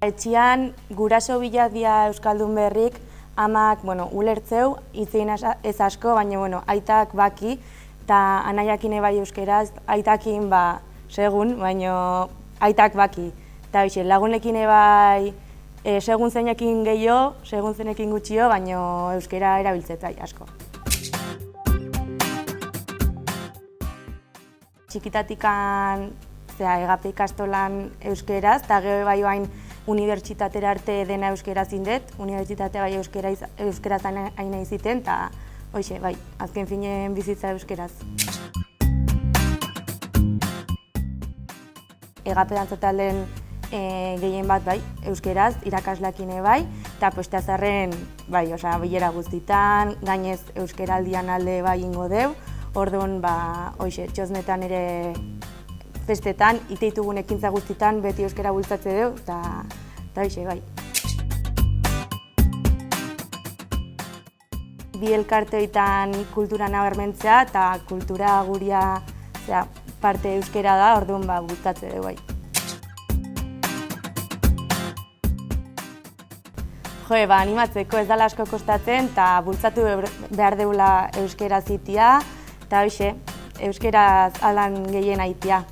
etxian guraso biladia euskaldun berrik, amak, ulertzeu, hitzein ez asko, baina, aitak baki, eta anaiakin bai euskeraz, aitakin, segun, baina aitak baki. Eta lagunekin bai, segun zeinekin gehiago, segun zeinekin gutxio, baina euskera erabiltzetai asko. Txikitatikan egape ikastolan euskeraz, eta gero bai bain unibertsitatera arte dena euskeraz indet, unibertsitate bai euskeraz aina iziten, eta bai, azken finen bizitza euskeraz. Egape dantzatalen gehien bat bai, euskeraz, irakaslakine bai, eta posteazarren bilera guztitan, gainez euskeraldian alde bai ingo deu, orduan, txosnetan ere festetan, iteitugun ekintza guztitan beti euskera bultzatze deu, eta bai. Bi elkarteetan kultura nabarmentzea eta kultura guria parte euskera da, orduan bultzatze deu bai. Animatzeko ez dala asko kostatzen eta bultzatu behar deula euskera zitia eta euskaraz alan gehien aitia.